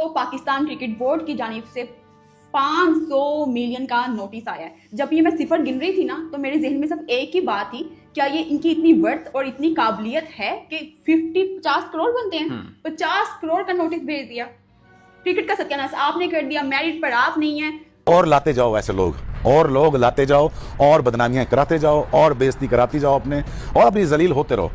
तो Pakistan cricket board की जानिब से 500 मिलियन का नोटिस आया है। जब ये मैं सिफर गिन रही थी ना, तो मेरे जहन में सिर्फ एक ही बात थी, क्या ये इनकी इतनी वर्थ और इतनी काबिलियत है कि 50 करोड़ बनते हैं। 50 करोड़ का नोटिस भेज दिया। क्रिकेट का सत्यानाश आपने कर दिया, मेरिट पर आप नहीं है। और लाते जाओ ऐसे लोग, और लोग लाते जाओ, और बदनामियां कराते जाओ, और बेइज्जती कराती जाओ अपने, और अपनी जलील होते रहो।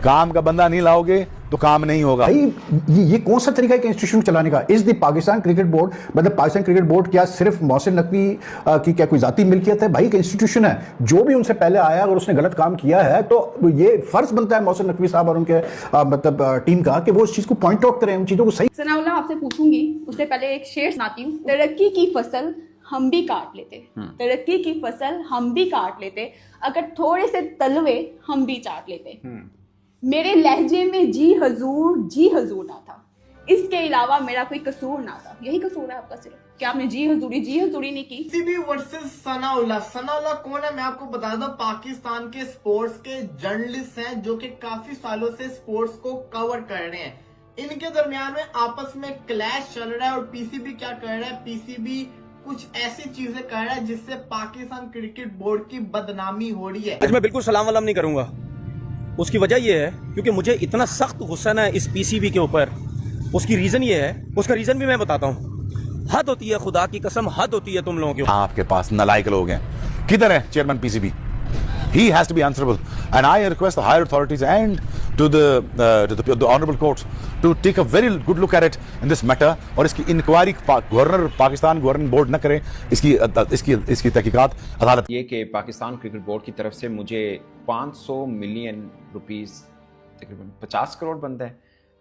काम का बंदा नहीं लाओगे तो काम नहीं होगा। भाई ये कौन सा तरीका है इंस्टीट्यूशन चलाने का? इस द पाकिस्तान क्रिकेट बोर्ड, मतलब पाकिस्तान क्रिकेट बोर्ड क्या सिर्फ मोहसिन नकवी की क्या कोई जाती मिल्कियत है? भाई एक इंस्टीट्यूशन है, जो भी उनसे पहले आया अगर उसने गलत काम किया है तो ये फर्ज बनता है मोहसिन नकवी साहब और उनके मतलब टीम का कि वो इस चीज को पॉइंट आउट करें, उन चीजों को सही। सनाउल्लाह, आपसे पूछूंगी उससे पहले एक शेर सुनाती हूँ। तरक्की की फसल हम भी काट लेते, तरक्की की फसल हम भी काट लेते, अगर थोड़े से तलवे हम भी चाट लेते। मेरे लहजे में जी हजूर ना था, इसके अलावा मेरा कोई कसूर ना था। यही कसूर है आपका सिर्फ, क्या आपने जी हजूरी नहीं की। PCB versus Sanaullah. सनाउल्लाह कौन है मैं आपको बता दूं, पाकिस्तान के स्पोर्ट्स के जर्नलिस्ट हैं जो कि काफी सालों से स्पोर्ट्स को कवर कर रहे हैं। इनके दरमियान में आपस में क्लैश चल रहा है और पीसीबी क्या कर रहा है, पीसीबी कुछ ऐसी चीजें कर रहा है जिससे पाकिस्तान क्रिकेट बोर्ड की बदनामी हो रही है। आज मैं बिल्कुल सलाम वलाम नहीं करूंगा। उसकी वजह यह है क्योंकि मुझे इतना सख्त गुस्सा है इस पीसीबी के ऊपर। उसकी रीजन ये है, उसका रीजन भी मैं बताता हूँ। हद होती है, खुदा की कसम हद होती है तुम लोगों की। आपके पास नालायक लोग हैं। किधर है chairman PCB? He has to be answerable, and I request the higher authorities and to the honorable courts to take a very good look at it in this matter, और इसकी inquiry governor Pakistan governing board न करे, इसकी तहकीकात अदालत। ये कि Pakistan cricket board की तरफ से मुझे 500 मिलियन रुपीस, तकरीबन 50 करोड़ बनता है,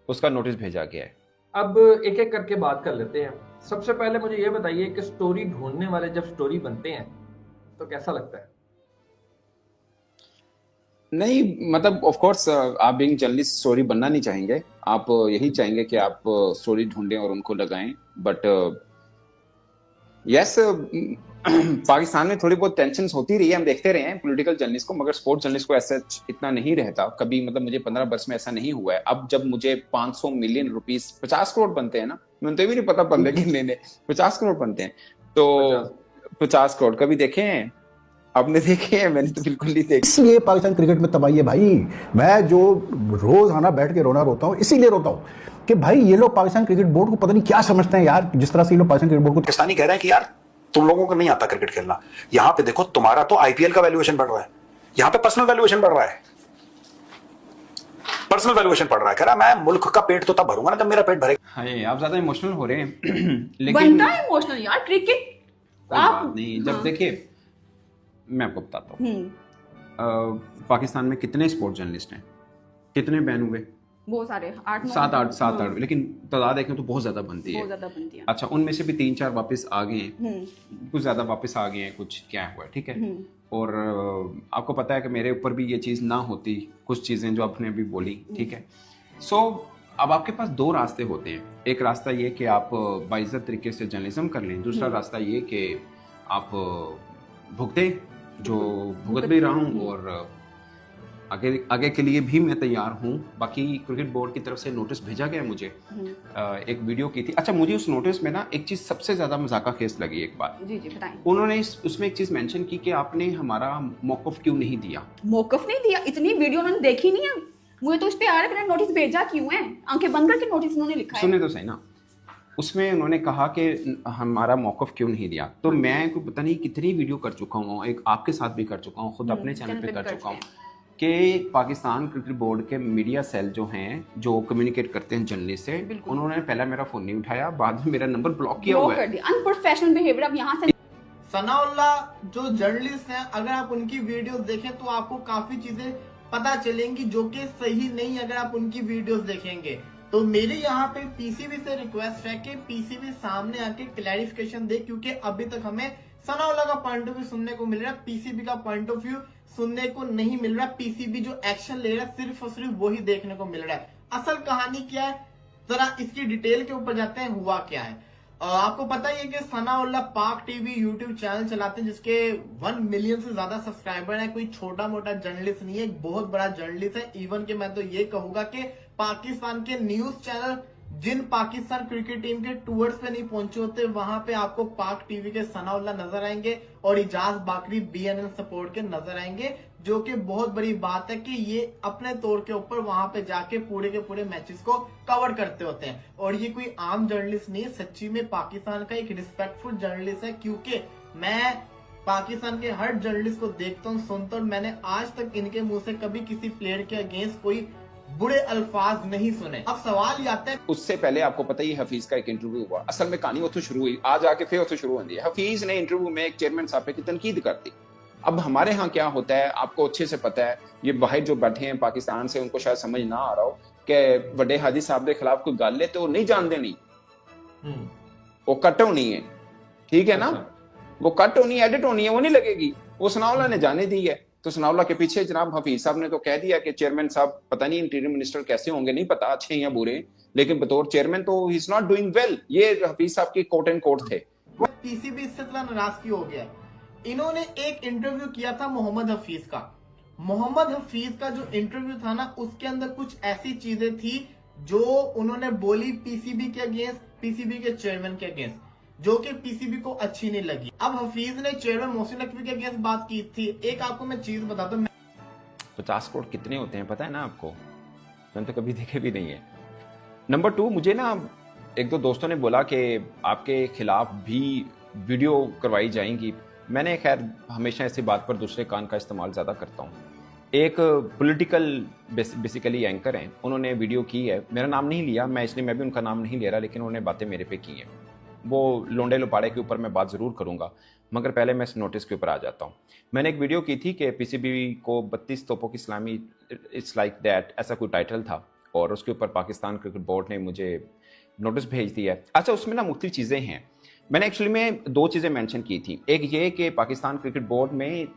उसका नोटिस भेजा गया है। अब एक एक करके बात कर लेते हैं। सबसे पहले मुझे ये बताइए कि स्टोरी ढूंढने वाले जब स्टोरी बनते हैं तो कैसा लगता है? नहीं, मतलब ऑफ कोर्स आप बीइंग जर्नलिस्ट स्टोरी बनना नहीं चाहेंगे, आप यही चाहेंगे कि आप स्टोरी ढूंढें और उनको लगाएं। बट यस, पाकिस्तान में थोड़ी बहुत टेंशन होती रही है, हम देखते रहे हैं पॉलिटिकल जर्नलिस्ट को, मगर स्पोर्ट्स जर्नलिस्ट को ऐसा इतना नहीं रहता कभी। मतलब मुझे 15 वर्ष में ऐसा नहीं हुआ है। अब जब मुझे 500 मिलियन रुपीस 50 करोड़ बनते हैं ना, मुझे तो भी नहीं पता बनते कि नहीं 50 करोड़ बनते हैं, तो 50 करोड़ कभी देखे हैं आपने? देखे हैं? मैंने तो बिल्कुल नहीं देखे। इसलिए पाकिस्तान क्रिकेट में तबाही है भाई। मैं जो रोज आना बैठ के रोता हूँ, इसीलिए रोता हूँ कि भाई ये लोग पाकिस्तान क्रिकेट बोर्ड को पता नहीं क्या समझते हैं यार। जिस तरह से ये लोग पाकिस्तान क्रिकेट बोर्ड को पाकिस्तानी कह रहे हैं कि यार तुम लोगों को नहीं आता क्रिकेट खेलना, यहाँ पे देखो तुम्हारा तो आईपीएल का वैल्यूएशन बढ़ रहा है, यहाँ पे पर्सनल वैल्यूएशन बढ़ रहा है, पर्सनल वैल्यूएशन बढ़ रहा है। कह रहा मैं मुल्क का पेट तो तब भरूंगा ना जब मेरा पेट भरेगा। हाय, आप ज्यादा इमोशनल हो रहे हैं। लेकिन बनता है इमोशनल यार क्रिकेट। आप नहीं, जब देखिए मैं आपको बताता हूँ, पाकिस्तान में कितने स्पोर्ट्स जर्नलिस्ट हैं, कितने बैन हुए? बहुत सारे, 7-8, लेकिन तादाद देखें तो बहुत ज्यादा बनती है। अच्छा, उनमें से भी 3-4 वापस आ गए हैं, कुछ ज्यादा वापस आ गए हैं, कुछ क्या हुआ है, ठीक है। और आपको पता है कि मेरे ऊपर भी ये चीज ना होती, कुछ चीजें जो आपने अभी बोली, ठीक है। सो अब आपके पास 2 रास्ते होते हैं। एक रास्ता ये कि आप बाइज्जत तरीके से जर्नलिज्म कर लें, दूसरा रास्ता ये कि आप भुगते, जो भुगत भी रहा हूँ, और आगे के लिए भी मैं तैयार हूँ। बाकी क्रिकेट बोर्ड की तरफ से नोटिस भेजा गया मुझे, एक वीडियो की थी। अच्छा, मुझे उस नोटिस में ना एक चीज सबसे ज्यादा मजाका खेस लगी। एक बात जी बताएं। उन्होंने उसमें एक चीज मेंशन की कि आपने हमारा मौकफ क्यों नहीं दिया। मौकफ नहीं दिया? इतनी वीडियो उन्होंने देखी नहीं है, मुझे तो इस पे आ रहा है नोटिस भेजा क्यों है। आंखें बंद करके नोटिस उन्होंने लिखा है। सुने तो सही ना, उसमें उन्होंने कहा कि हमारा मौकफ क्यों नहीं दिया। तो मैं को पता नहीं कितनी वीडियो कर चुका हूँ, एक आपके साथ भी कर चुका हूँ, खुद अपने चैनल पे कर चुका हूँ, कि पाकिस्तान क्रिकेट बोर्ड के मीडिया सेल जो हैं, जो कम्युनिकेट करते हैं जर्नलिस्ट से, उन्होंने पहला मेरा फोन नहीं उठाया, बाद में मेरा नंबर ब्लॉक किया हुआ है। Unprofessional behaviour. अब यहाँ से सनाउल्लाह जो जर्नलिस्ट हैं, अगर आप उनकी वीडियोस देखें तो आपको काफी चीजें पता चलेंगी जो कि सही नहीं अगर आप उनकी वीडियोस देखेंगे। तो मेरे यहाँ पे पीसीबी से रिक्वेस्ट है कि पीसीबी सामने आके क्लैरिफिकेशन दे, क्योंकि अभी तक हमें सनाउल्लाह का पॉइंट ऑफ व्यू सुनने को मिल रहा है, पीसीबी का पॉइंट ऑफ व्यू सुनने को नहीं मिल रहा। पीसीबी जो एक्शन ले रहा है सिर्फ और सिर्फ वही देखने को मिल रहा है। असल कहानी क्या है, जरा इसकी डिटेल के ऊपर जाते हैं, हुआ क्या है। आपको पता ही है कि सनाउल्लाह पाक टीवी यूट्यूब चैनल चलाते हैं जिसके 1 मिलियन से ज्यादा सब्सक्राइबर है। कोई छोटा मोटा जर्नलिस्ट नहीं है, एक बहुत बड़ा जर्नलिस्ट है। इवन के मैं तो ये कहूंगा कि पाकिस्तान के न्यूज चैनल जिन पाकिस्तान क्रिकेट टीम के टूर्स पे नहीं पहुंचे होते, वहां पे आपको पाक टीवी के सनाउल्लाह नजर आएंगे और इजाज बाकरी BNN सपोर्ट के नजर आएंगे, जो कि बहुत बड़ी बात है कि ये अपने तौर के ऊपर वहां पे जाके पूरे के पूरे मैचेस को कवर करते होते हैं। और ये कोई आम जर्नलिस्ट नहीं है, सच्ची में पाकिस्तान का एक रिस्पेक्टफुल जर्नलिस्ट है, क्योंकि मैं पाकिस्तान के हर जर्नलिस्ट को देखता हूँ, सुनता हूँ, मैंने आज तक इनके मुंह से कभी किसी प्लेयर के अगेंस्ट कोई बुरे अल्फाज नहीं सुने। अब सवाल ये आता है, उससे पहले आपको पता ही हफीज का एक इंटरव्यू हुआ, असल में कहानी उतो शुरू हुई, आज आके फिर उतो शुरू होती है। हफीज ने इंटरव्यू में एक चेयरमैन साहब पे की तनकीद कर दी। अब हमारे यहाँ क्या होता है आपको अच्छे से पता है, ये बाहर जो बैठे हैं पाकिस्तान से, उनको शायद समझ ना आ रहा हो कि बड़े हाजी साहब के खिलाफ कोई गल है तो नहीं जानते नहीं, वो कट होनी है, ठीक है ना, वो कट होनी है, एडिट होनी है, वो नहीं लगेगी। वो सनाउल्लाह ने जाने दी है, तो सनाउल्लाह के पीछे जनाब हफीज साहब ने तो कह दिया कि चेयरमैन साहब पता नहीं इंटीरियर मिनिस्टर कैसे होंगे, नहीं पता अच्छे या बुरे, लेकिन बतौर चेयरमैन तो he is not doing well. ये हफीज साहब की कोट एंड कोट थे। पीसीबी इससे इतना नाराज क्यों हो गया? इन्होंने एक इंटरव्यू किया था मोहम्मद हफीज का। मोहम्मद हफीज का जो इंटरव्यू था ना, उसके अंदर कुछ ऐसी चीजें थी जो उन्होंने बोली पीसीबी के अगेंस्ट, पीसीबी के चेयरमैन के अगेंस्ट, जो कि पीसीबी को अच्छी नहीं लगी। अब हफीज ने चेयरमैन मोहसिन नकवी के अगेंस्ट बात की थी। एक आपको मैं चीज बताता हूँ, 50 करोड़ कितने होते हैं पता है ना आपको? मैंने तो कभी देखे भी नहीं है। नंबर 2, मुझे ना एक दो दोस्तों ने बोला कि आपके खिलाफ भी वीडियो करवाई जाएंगी। मैंने खैर हमेशा ऐसी बात पर दूसरे कान का इस्तेमाल ज़्यादा करता हूँ। एक पॉलिटिकल बेसिकली एंकर हैं, उन्होंने वीडियो की है, मेरा नाम नहीं लिया मैं, इसलिए मैं भी उनका नाम नहीं ले रहा, लेकिन उन्होंने बातें मेरे पे की हैं। वो लोंडे लोपाड़े के ऊपर मैं बात ज़रूर करूँगा, मगर पहले मैं इस नोटिस के ऊपर आ जाता हूँ। मैंने एक वीडियो की थी कि पीसीबी को 32 तोपों की सलामी, इट्स लाइक दैट, ऐसा कोई टाइटल था, और उसके ऊपर पाकिस्तान क्रिकेट बोर्ड ने मुझे नोटिस भेज दिया है। अच्छा, उसमें ना मुख्तलिफ चीज़ें हैं। मैंने एक्चुअली में 2 चीज़ें मेंशन की थी। एक ये कि पाकिस्तान क्रिकेट बोर्ड में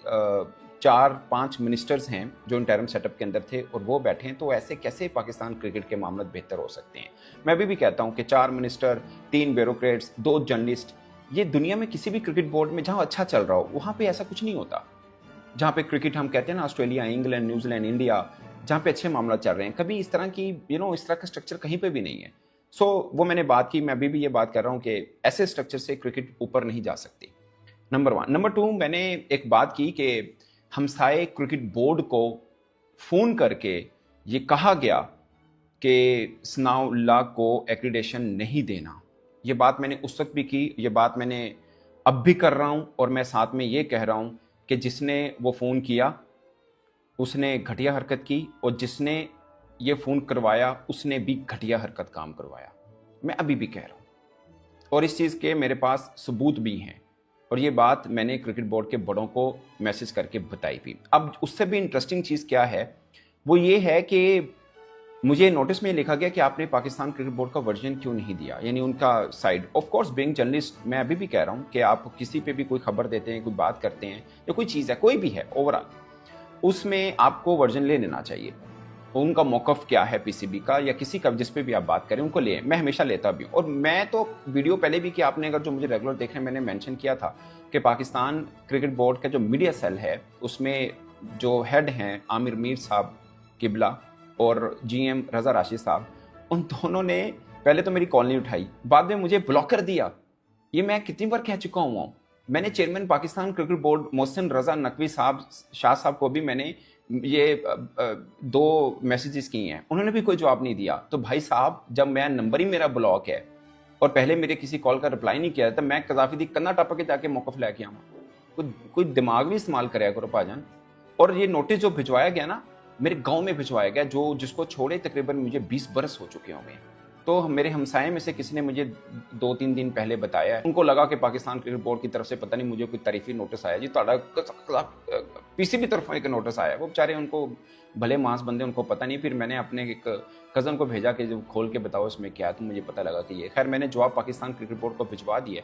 4-5 मिनिस्टर्स हैं जो इंटरिम सेटअप के अंदर थे और वो बैठे हैं, तो ऐसे कैसे पाकिस्तान क्रिकेट के मामले बेहतर हो सकते हैं। मैं अभी भी कहता हूँ कि 4 मिनिस्टर, 3 ब्यूरोक्रेट्स, 2 जर्नलिस्ट, ये दुनिया में किसी भी क्रिकेट बोर्ड में जहाँ अच्छा चल रहा हो वहाँ पे ऐसा कुछ नहीं होता। जहाँ पे क्रिकेट हम कहते हैं ना, ऑस्ट्रेलिया, इंग्लैंड, न्यूजीलैंड, इंडिया, जहाँ पे अच्छे मामला चल रहे हैं, कभी इस तरह की इस तरह का स्ट्रक्चर कहीं पे भी नहीं है। सो वो मैंने बात की, मैं अभी भी ये बात कर रहा हूँ कि ऐसे स्ट्रक्चर से क्रिकेट ऊपर नहीं जा सकती। नंबर 1। नंबर 2, मैंने एक बात की कि हमसाए क्रिकेट बोर्ड को फ़ोन करके ये कहा गया कि सनाउल्लाह को एक्रीडेशन नहीं देना। ये बात मैंने उस वक्त भी की, ये बात मैंने अब भी कर रहा हूँ, और मैं साथ में ये कह रहा हूँ कि जिसने वो फ़ोन किया उसने घटिया हरकत की, और जिसने ये फ़ोन करवाया उसने भी घटिया हरकत काम करवाया। मैं अभी भी कह रहा हूँ, और इस चीज़ के मेरे पास सबूत भी हैं, और ये बात मैंने क्रिकेट बोर्ड के बड़ों को मैसेज करके बताई भी। अब उससे भी इंटरेस्टिंग चीज़ क्या है, वो ये है कि मुझे नोटिस में लिखा गया कि आपने पाकिस्तान क्रिकेट बोर्ड का वर्जन क्यों नहीं दिया, यानी उनका side. Of course being journalist, मैं अभी भी कह रहा हूँ कि आप किसी पे भी कोई खबर देते हैं, कोई बात करते हैं, या कोई चीज़ है, कोई भी है ओवरऑल, उसमें आपको वर्जन ले लेना चाहिए। उनका मौक़िफ़ क्या है पीसीबी का या किसी का, जिस पे भी आप बात करें, उनको ले। मैं हमेशा लेता भी हूँ, और मैं तो वीडियो पहले भी कि आपने अगर जो मुझे रेगुलर देख रहे हैं, मैंने मेंशन किया था कि पाकिस्तान क्रिकेट बोर्ड का जो मीडिया सेल है, उसमें जो हेड हैं आमिर मीर साहब किबला और जीएम रज़ा राशिद साहब, उन दोनों ने पहले तो मेरी कॉल नहीं उठाई, बाद में मुझे ब्लॉक कर दिया। ये मैं कितनी बार कह चुका हूँ। मैंने chairman Pakistan cricket board Mohsin Raza Naqvi साहब, शाह साहब को भी मैंने ये 2 मैसेजेस किए हैं, उन्होंने भी कोई जवाब नहीं दिया। तो भाई साहब, जब मैं नंबर ही मेरा ब्लॉक है और पहले मेरे किसी कॉल का रिप्लाई नहीं किया, तब मैं कज़ाफी दी कन्ना टप के जाके मौक़िफ़ लेके आऊँ। कोई दिमाग भी इस्तेमाल कराया करो भाजन। और ये नोटिस जो भिजवाया गया ना, मेरे गांव में भिजवाया गया, जिसको छोड़े तकरीबन मुझे 20 बरस हो चुके होंगे। तो मेरे हमसाये में से किसी ने मुझे 2-3 दिन पहले बताया, उनको लगा कि पाकिस्तान क्रिकेट बोर्ड की तरफ से पता नहीं मुझे कोई तारीफी नोटिस आया जी, तो पीसीबी तरफ एक नोटिस आया। वो बेचारे, उनको भले मांस बंदे, उनको पता नहीं। फिर मैंने अपने एक कज़न को भेजा कि जो खोल के बताओ इसमें क्या है, तो मुझे पता लगा कि ये। खैर, मैंने जवाब पाकिस्तान क्रिकेट बोर्ड को भिजवा दिया।